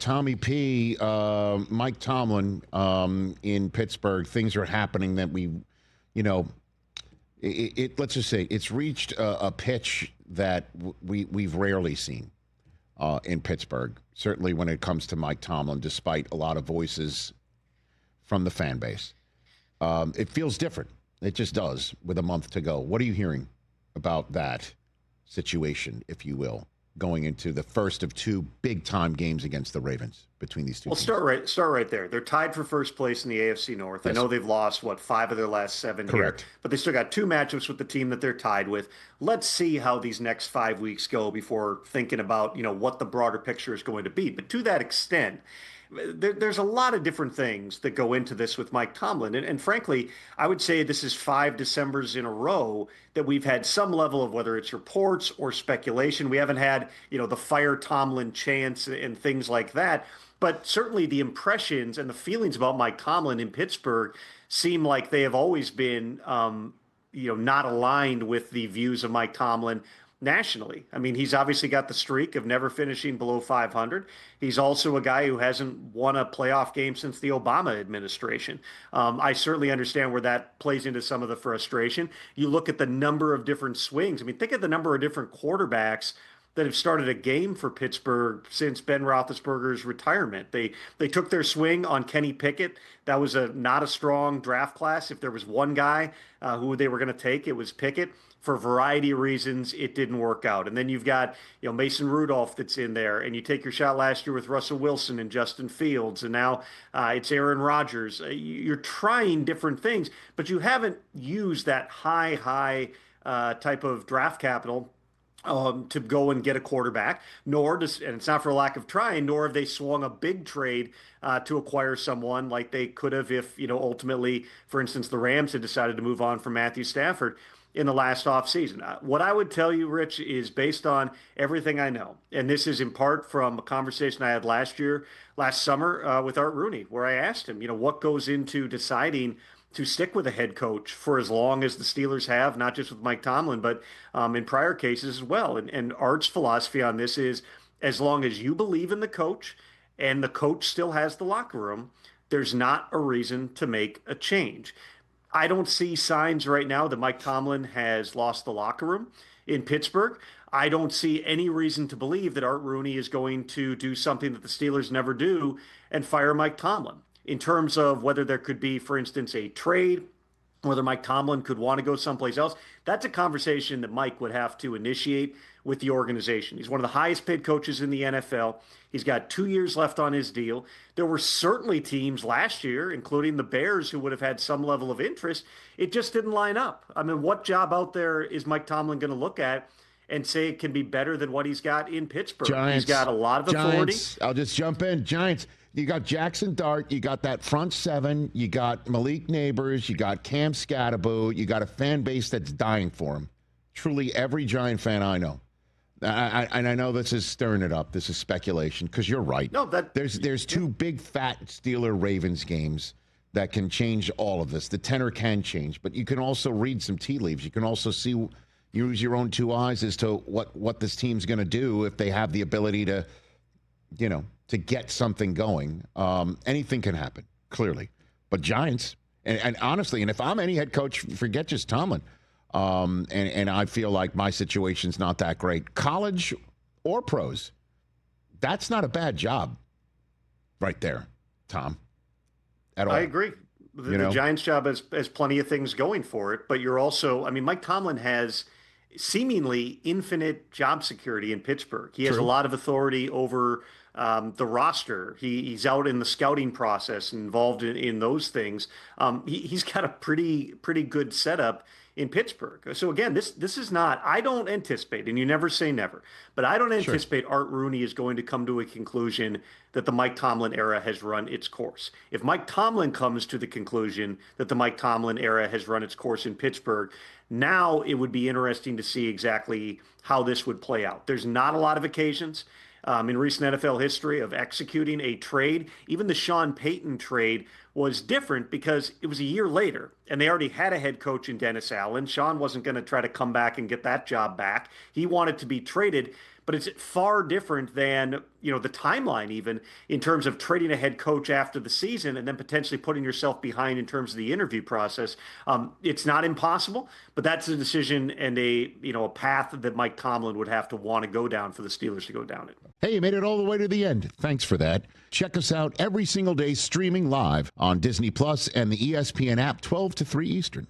Tommy P, Mike Tomlin in Pittsburgh, things are happening that let's just say it's reached a pitch that we've rarely seen in Pittsburgh, certainly when it comes to Mike Tomlin, despite a lot of voices from the fan base. It feels different. It just does with a month to go. What are you hearing about that situation, if you will, going into the first of two big-time games against the Ravens between these two teams? Start right there. They're tied for first place in the AFC North. Yes. I know they've lost, 5 of their last 7 Correct. here, but they still got 2 matchups with the team that they're tied with. Let's see how these next 5 weeks go before thinking about, what the broader picture is going to be. But to that extent, there's a lot of different things that go into this with Mike Tomlin. And frankly, I would say this is 5 Decembers in a row that we've had some level of, whether it's reports or speculation. We haven't had, the fire Tomlin chants and things like that. But certainly the impressions and the feelings about Mike Tomlin in Pittsburgh seem like they have always been, not aligned with the views of Mike Tomlin nationally. I mean, he's obviously got the streak of never finishing below 500. He's also a guy who hasn't won a playoff game since the Obama administration. I certainly understand where that plays into some of the frustration. You look at the number of different swings. I mean, think of the number of different quarterbacks that have started a game for Pittsburgh since Ben Roethlisberger's retirement. They took their swing on Kenny Pickett. That was not a strong draft class. If there was one guy who they were going to take, it was Pickett. For a variety of reasons, it didn't work out. And then you've got, Mason Rudolph that's in there, and you take your shot last year with Russell Wilson and Justin Fields, and now it's Aaron Rodgers. You're trying different things, but you haven't used that high type of draft capital to go and get a quarterback, and it's not for a lack of trying, nor have they swung a big trade to acquire someone like they could have if, ultimately, for instance, the Rams had decided to move on from Matthew Stafford in the last offseason. What I would tell you, Rich, is based on everything I know, and this is in part from a conversation I had last summer with Art Rooney, where I asked him, what goes into deciding to stick with a head coach for as long as the Steelers have, not just with Mike Tomlin, but in prior cases as well. And Art's philosophy on this is, as long as you believe in the coach and the coach still has the locker room, there's not a reason to make a change. I don't see signs right now that Mike Tomlin has lost the locker room in Pittsburgh. I don't see any reason to believe that Art Rooney is going to do something that the Steelers never do and fire Mike Tomlin. In terms of whether there could be, for instance, a trade, whether Mike Tomlin could want to go someplace else, that's a conversation that Mike would have to initiate with the organization. He's one of the highest paid coaches in the NFL. He's got 2 years left on his deal. There were certainly teams last year, including the Bears, who would have had some level of interest. It just didn't line up. I mean, what job out there is Mike Tomlin going to look at and say it can be better than what he's got in Pittsburgh? Giants, he's got a lot of authority. I'll just jump in. Giants. You got Jackson Dart, you got that front seven, you got Malik Neighbors, you got Cam Scatterbo, you got a fan base that's dying for him. Truly every Giant fan I know. And I know this is stirring it up. This is speculation, because you're right. No, there's 2 big fat Steeler-Ravens games that can change all of this. The tenor can change, but you can also read some tea leaves. You can also use your own 2 eyes as to what this team's going to do if they have the ability to, to get something going. Anything can happen, clearly. But Giants, and honestly, and if I'm any head coach, forget just Tomlin, and I feel like my situation's not that great, college or pros, that's not a bad job right there, Tom, at all. I agree. The Giants job has plenty of things going for it, but you're also, Mike Tomlin has seemingly infinite job security in Pittsburgh. He has a lot of authority over the roster. He's out in the scouting process, involved in those things. He's got a pretty good setup in Pittsburgh. So again, this is not, I don't anticipate, and you never say never, but I don't anticipate Art Rooney is going to come to a conclusion that the Mike Tomlin era has run its course. If Mike Tomlin comes to the conclusion that the Mike Tomlin era has run its course in Pittsburgh, now it would be interesting to see exactly how this would play out. There's not a lot of occasions in recent NFL history of executing a trade. Even the Sean Payton trade was different because it was a year later, and they already had a head coach in Dennis Allen. Sean wasn't going to try to come back and get that job back. He wanted to be traded. but it's far different than, the timeline even in terms of trading a head coach after the season and then potentially putting yourself behind in terms of the interview process. It's not impossible, but that's a decision and a path that Mike Tomlin would have to want to go down for the Steelers to go down it. Hey, you made it all the way to the end. Thanks for that. Check us out every single day streaming live on Disney Plus and the ESPN app 12 to 3 Eastern.